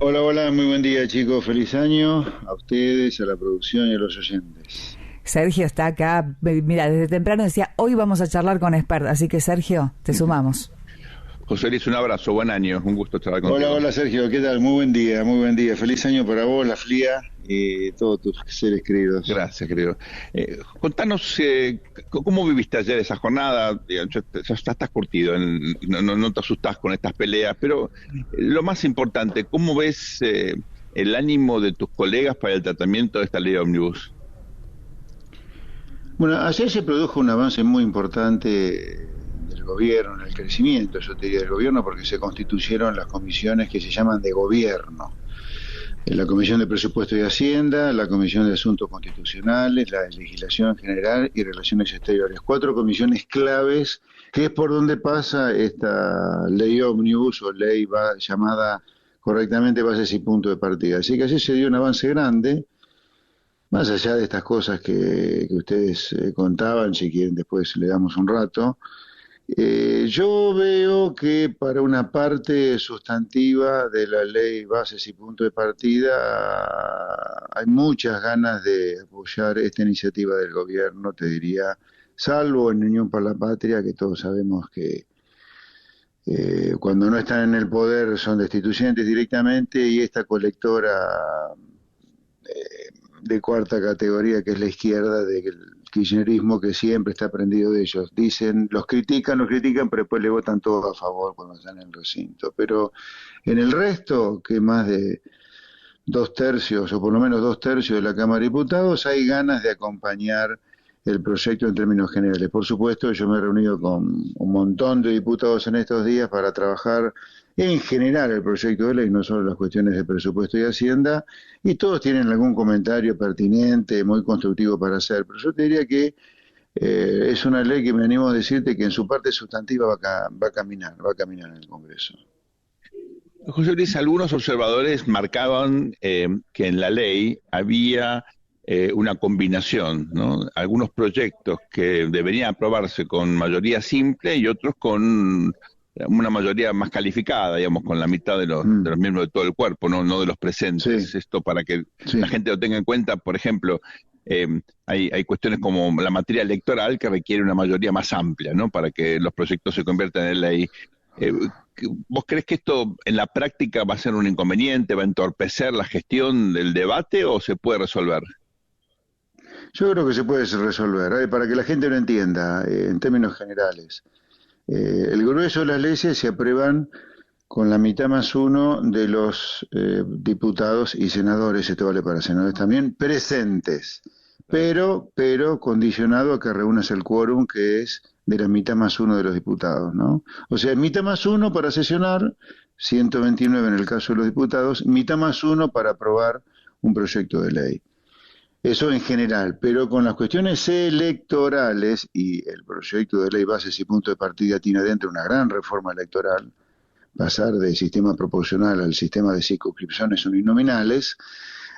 Hola, hola, muy buen día chicos, feliz año a ustedes, a la producción y a los oyentes. Sergio está acá, mira, desde temprano decía, hoy vamos a charlar con Expert, así que Sergio, te sumamos. José Luis, un abrazo, buen año, un gusto charlar Hola, contigo. hola Sergio, ¿qué tal? Muy buen día, feliz año para vos, la FLIA y todos tus seres queridos. Gracias, querido. Contanos, ¿cómo viviste ayer esa jornada? Ya estás curtido, no te asustás con estas peleas, pero lo más importante, ¿cómo ves el ánimo de tus colegas para el tratamiento de esta ley ómnibus? Bueno, ayer se produjo un avance muy importante del gobierno, en el crecimiento, yo te diría, del gobierno, porque se constituyeron las comisiones que se llaman de gobierno. La Comisión de Presupuesto y Hacienda, la Comisión de Asuntos Constitucionales, la de Legislación General y Relaciones Exteriores. 4 comisiones claves, que es por donde pasa esta ley ómnibus o ley llamada correctamente bases y punto de partida. Así que así se dio un avance grande, más allá de estas cosas que ustedes contaban, si quieren después le damos un rato. Yo veo que para una parte sustantiva de la ley bases y punto de partida hay muchas ganas de apoyar esta iniciativa del gobierno, te diría, salvo en Unión por la Patria, que todos sabemos que cuando no están en el poder son destituyentes directamente, y esta colectora de cuarta categoría que es la izquierda del kirchnerismo, que siempre está prendido de ellos. Dicen, los critican, pero después le votan todos a favor cuando están en el recinto. Pero en el resto, que más de 2/3 o por lo menos 2/3 de la Cámara de Diputados, hay ganas de acompañar el proyecto en términos generales. Por supuesto, yo me he reunido con un montón de diputados en estos días para trabajar en general el proyecto de ley, no solo las cuestiones de presupuesto y hacienda, y todos tienen algún comentario pertinente, muy constructivo para hacer, pero yo te diría que es una ley que me animo a decirte que en su parte sustantiva va a caminar en el Congreso. José Luis, algunos observadores marcaban que en la ley había una combinación, ¿no? Algunos proyectos que deberían aprobarse con mayoría simple y otros con una mayoría más calificada, digamos, con la mitad de los miembros de todo el cuerpo, no de los presentes. Sí, Esto para que la sí. gente lo tenga en cuenta. Por ejemplo, hay cuestiones como la materia electoral que requiere una mayoría más amplia, ¿no? Para que los proyectos se conviertan en ley. Eh, ¿Vos crees que esto en la práctica va a ser un inconveniente, va a entorpecer la gestión del debate o se puede resolver? Yo creo que se puede resolver, para que la gente lo entienda, en términos generales. El grueso de las leyes se aprueban con la mitad más uno de los diputados y senadores, esto vale para senadores también, presentes, pero condicionado a que reúnas el quórum, que es de la mitad más uno de los diputados, ¿no? O sea, mitad más uno para sesionar, 129 en el caso de los diputados, mitad más uno para aprobar un proyecto de ley. Eso en general, pero con las cuestiones electorales, y el proyecto de ley bases y punto de partida tiene adentro una gran reforma electoral, pasar del sistema proporcional al sistema de circunscripciones uninominales,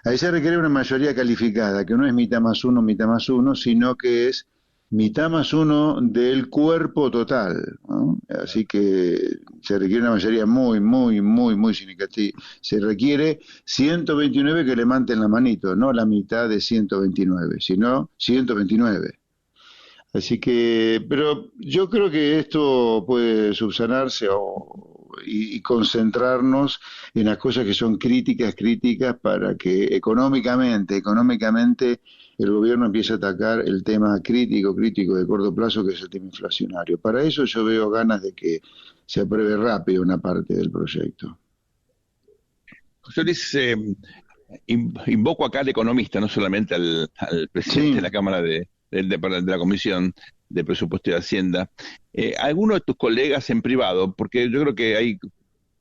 ahí se requiere una mayoría calificada, que no es mitad más uno, sino que es mitad más uno del cuerpo total, ¿no? Así que se requiere una mayoría muy significativa. Se requiere 129 que levanten la manito, no la mitad de 129, sino 129. Así que, pero yo creo que esto puede subsanarse y concentrarnos en las cosas que son críticas para que económicamente el gobierno empiece a atacar el tema crítico de corto plazo, que es el tema inflacionario. Para eso yo veo ganas de que se apruebe rápido una parte del proyecto. José Luis, invoco acá al economista, no solamente al presidente de la Sí, Cámara de la Comisión de Presupuesto y Hacienda. Algunos de tus colegas en privado, porque yo creo que hay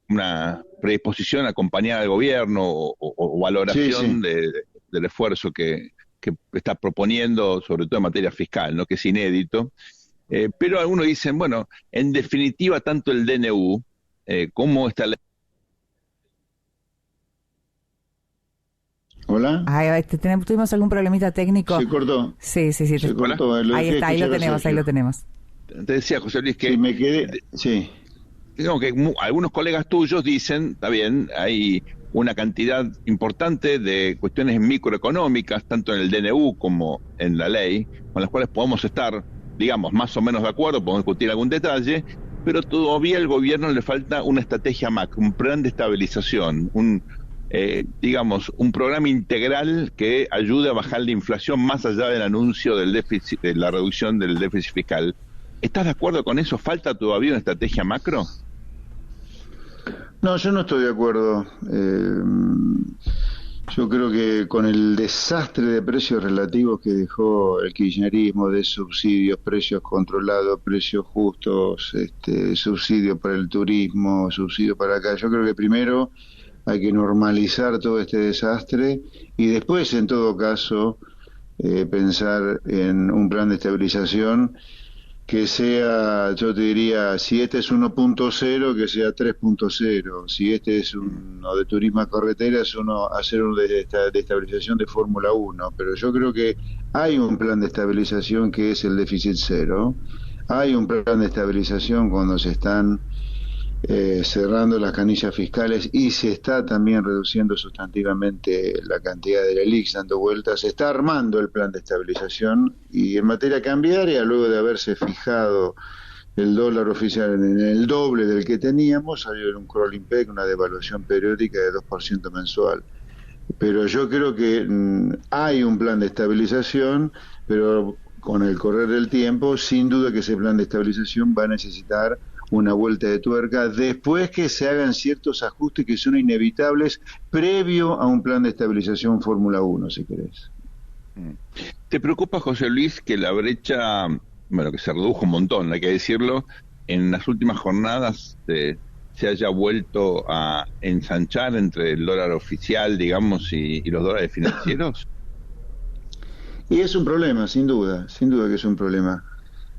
una predisposición a acompañar al gobierno o sí, valoración sí. del esfuerzo que está proponiendo, sobre todo en materia fiscal, ¿no? Que es inédito. Pero algunos dicen, bueno, en definitiva, tanto el DNU como esta ley. ¿Hola? Ay, tuvimos algún problemita técnico. Se cortó, Sí, sí, sí. se Hola. cortó. Lo Ahí dejé está, ahí lo escuchar a tenemos, ahí lo Sergio. tenemos. Te decía, José Luis, Sí, que me quedé, sí. digamos que algunos colegas tuyos dicen, está bien, hay una cantidad importante de cuestiones microeconómicas, tanto en el DNU como en la ley, con las cuales podemos estar, digamos, más o menos de acuerdo, podemos discutir algún detalle, pero todavía al gobierno le falta una estrategia macro, un plan de estabilización, digamos, un programa integral que ayude a bajar la inflación más allá del anuncio del déficit, de la reducción del déficit fiscal. ¿Estás de acuerdo con eso? ¿Falta todavía una estrategia macro? No, yo no estoy de acuerdo. Yo creo que con el desastre de precios relativos que dejó el kirchnerismo, de subsidios, precios controlados, precios justos, subsidio para el turismo, subsidio para acá, yo creo que primero hay que normalizar todo este desastre y después, en todo caso, pensar en un plan de estabilización que sea, yo te diría, si este es 1.0, que sea 3.0, si este es uno de turismo a carretera, es hacer uno de estabilización de Fórmula 1, pero yo creo que hay un plan de estabilización que es el déficit cero, hay un plan de estabilización cuando se están cerrando las canillas fiscales y se está también reduciendo sustantivamente la cantidad de la LELIQ dando vueltas. Se está armando el plan de estabilización y en materia cambiaria, luego de haberse fijado el dólar oficial en el doble del que teníamos, salió un crawling peg, una devaluación periódica de 2% mensual. Pero yo creo que hay un plan de estabilización, pero con el correr del tiempo, sin duda que ese plan de estabilización va a necesitar una vuelta de tuerca después que se hagan ciertos ajustes que son inevitables previo a un plan de estabilización Fórmula 1, si querés. ¿Te preocupa, José Luis, que la brecha, bueno, que se redujo un montón, hay que decirlo, en las últimas jornadas se haya vuelto a ensanchar entre el dólar oficial, digamos, y los dólares financieros? Y es un problema, sin duda que es un problema.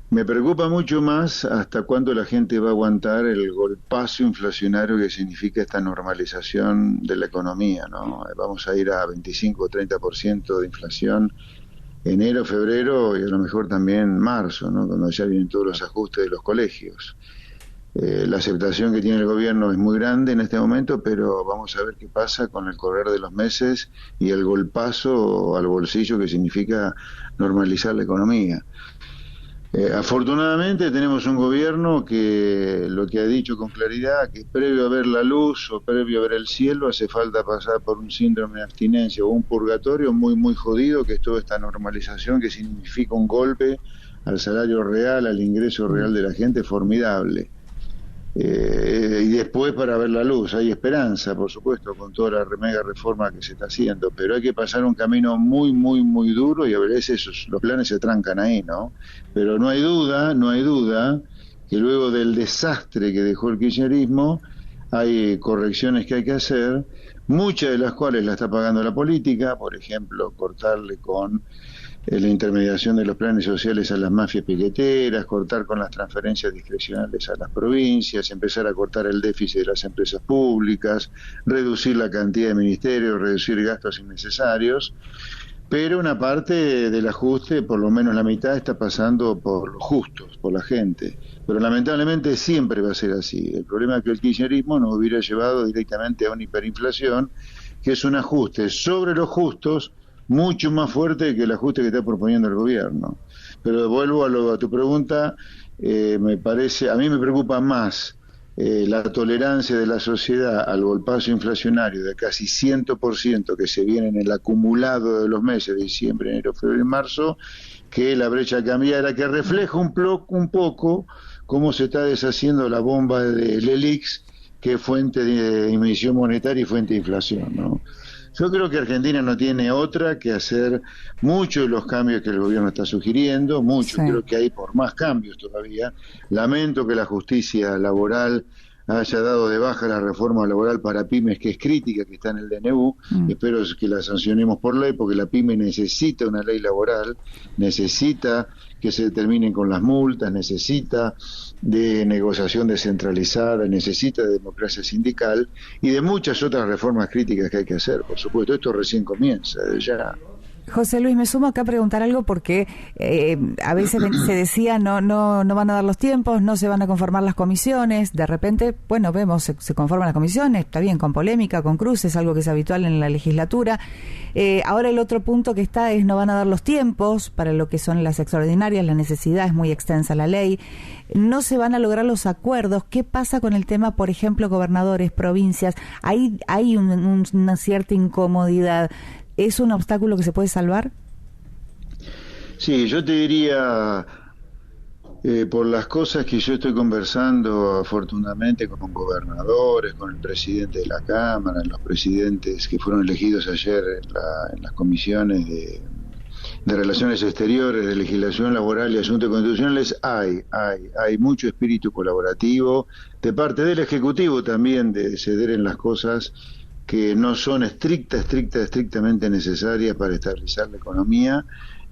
Me preocupa mucho más hasta cuándo la gente va a aguantar el golpazo inflacionario que significa esta normalización de la economía, ¿no? Vamos a ir a 25 o 30% de inflación enero, febrero y a lo mejor también marzo, ¿no? Cuando ya vienen todos los ajustes de los colegios. La aceptación que tiene el gobierno es muy grande en este momento, pero vamos a ver qué pasa con el correr de los meses y el golpazo al bolsillo que significa normalizar la economía. Afortunadamente tenemos un gobierno que lo que ha dicho con claridad, que previo a ver la luz o previo a ver el cielo hace falta pasar por un síndrome de abstinencia o un purgatorio muy jodido, que es toda esta normalización que significa un golpe al salario real, al ingreso real de la gente formidable. Y después para ver la luz, hay esperanza, por supuesto, con toda la mega reforma que se está haciendo, pero hay que pasar un camino muy duro y a veces los planes se trancan ahí, ¿no? Pero no hay duda que luego del desastre que dejó el kirchnerismo hay correcciones que hay que hacer, muchas de las cuales la está pagando la política, por ejemplo, cortarle con la intermediación de los planes sociales a las mafias piqueteras, cortar con las transferencias discrecionales a las provincias, empezar a cortar el déficit de las empresas públicas, reducir la cantidad de ministerios, reducir gastos innecesarios, pero una parte del ajuste, por lo menos la mitad, está pasando por los justos, por la gente. Pero lamentablemente siempre va a ser así. El problema es que el kirchnerismo nos hubiera llevado directamente a una hiperinflación, que es un ajuste sobre los justos, mucho más fuerte que el ajuste que está proponiendo el gobierno. Pero vuelvo a tu pregunta, a mí me preocupa más la tolerancia de la sociedad al golpazo inflacionario de casi 100% que se viene en el acumulado de los meses de diciembre, enero, febrero y marzo, que la brecha cambiaria, que refleja un poco cómo se está deshaciendo la bomba de LELIQ, que es fuente de emisión monetaria y fuente de inflación, ¿no? Yo creo que Argentina no tiene otra que hacer muchos de los cambios que el gobierno está sugiriendo, creo que hay por más cambios todavía. Lamento que la justicia laboral haya dado de baja la reforma laboral para pymes, que es crítica, que está en el DNU. Espero que la sancionemos por ley, porque la pyme necesita una ley laboral, necesita que se terminen con las multas, necesita de negociación descentralizada, necesita de democracia sindical y de muchas otras reformas críticas que hay que hacer, por supuesto. Esto recién comienza, ya. José Luis, me sumo acá a preguntar algo porque a veces se decía no van a dar los tiempos, no se van a conformar las comisiones. De repente, bueno, vemos, se conforman las comisiones, está bien, con polémica, con cruces, algo que es habitual en la legislatura. Ahora el otro punto que está es no van a dar los tiempos para lo que son las extraordinarias, la necesidad es muy extensa la ley. No se van a lograr los acuerdos. ¿Qué pasa con el tema, por ejemplo, gobernadores, provincias? Hay una cierta incomodidad. ¿Es un obstáculo que se puede salvar? Sí, yo te diría, por las cosas que yo estoy conversando afortunadamente con gobernadores, con el presidente de la Cámara, los presidentes que fueron elegidos ayer en las comisiones de Relaciones Exteriores, de Legislación Laboral y Asuntos Constitucionales, hay mucho espíritu colaborativo de parte del Ejecutivo también, de ceder en las cosas que no son estrictamente necesarias para estabilizar la economía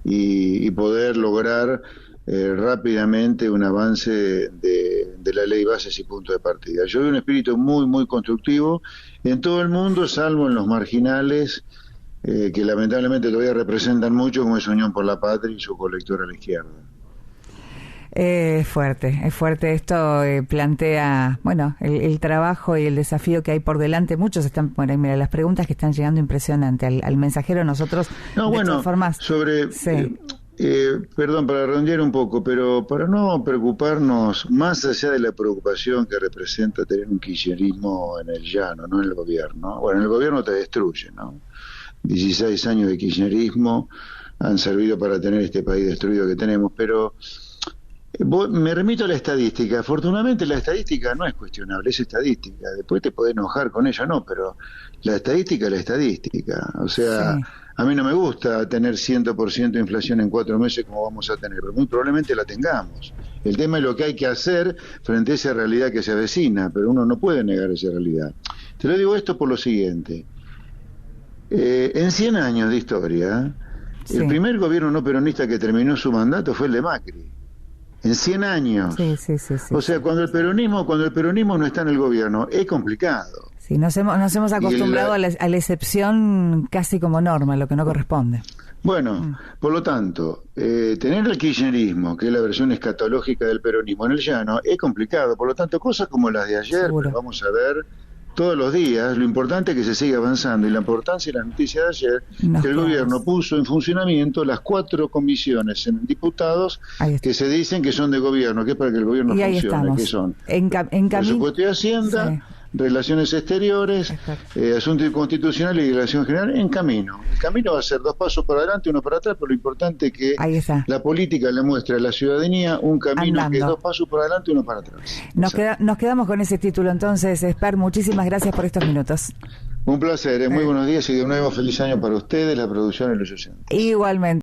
y poder lograr rápidamente un avance de la ley bases y punto de partida. Yo veo un espíritu muy constructivo en todo el mundo, salvo en los marginales, que lamentablemente todavía representan mucho, como es Unión por la Patria y su colector a la izquierda. Es fuerte esto, plantea, bueno, el trabajo y el desafío que hay por delante. Muchos están, bueno, mira, las preguntas que están llegando impresionante al mensajero. Nosotros, no, de bueno, todas formas, sobre, sí. Perdón, para redondear un poco, pero para no preocuparnos, más allá de la preocupación que representa tener un kirchnerismo en el llano, no en el gobierno. Bueno, en el gobierno te destruye, ¿no? 16 años de kirchnerismo han servido para tener este país destruido que tenemos, pero me remito a la estadística. Afortunadamente la estadística no es cuestionable, es estadística. Después te podés enojar con ella, no, pero la estadística es la estadística. O sea, sí. A mí no me gusta tener 100% de inflación en 4 meses como vamos a tener, pero muy probablemente la tengamos. El tema es lo que hay que hacer frente a esa realidad que se avecina, pero uno no puede negar esa realidad. Te lo digo esto por lo siguiente. En 100 años de historia, sí, el primer gobierno no peronista que terminó su mandato fue el de Macri. En 100 años. Sí. O sea, cuando el peronismo no está en el gobierno, es complicado. Sí, nos hemos acostumbrado a la excepción casi como norma, lo que no corresponde. Bueno, por lo tanto, tener el kirchnerismo, que es la versión escatológica del peronismo en el llano, es complicado. Por lo tanto, cosas como las de ayer, que vamos a ver todos los días, lo importante es que se siga avanzando, y la importancia de las noticias de ayer, que el gobierno puso en funcionamiento las 4 comisiones en diputados que se dicen que son de gobierno, que es para que el gobierno funcione, que son Presupuesto y Hacienda, sí, Relaciones Exteriores, Asuntos Constitucionales y Legislación General, en camino. El camino va a ser 2 pasos para adelante, 1 para atrás, pero lo importante es que la política le muestre a la ciudadanía un camino que es 2 pasos para adelante, 1 para atrás. Nos quedamos con ese título entonces, Esper. Muchísimas gracias por estos minutos. Un placer, muy buenos días y de nuevo feliz año para ustedes, la producción y los oyentes. Igualmente.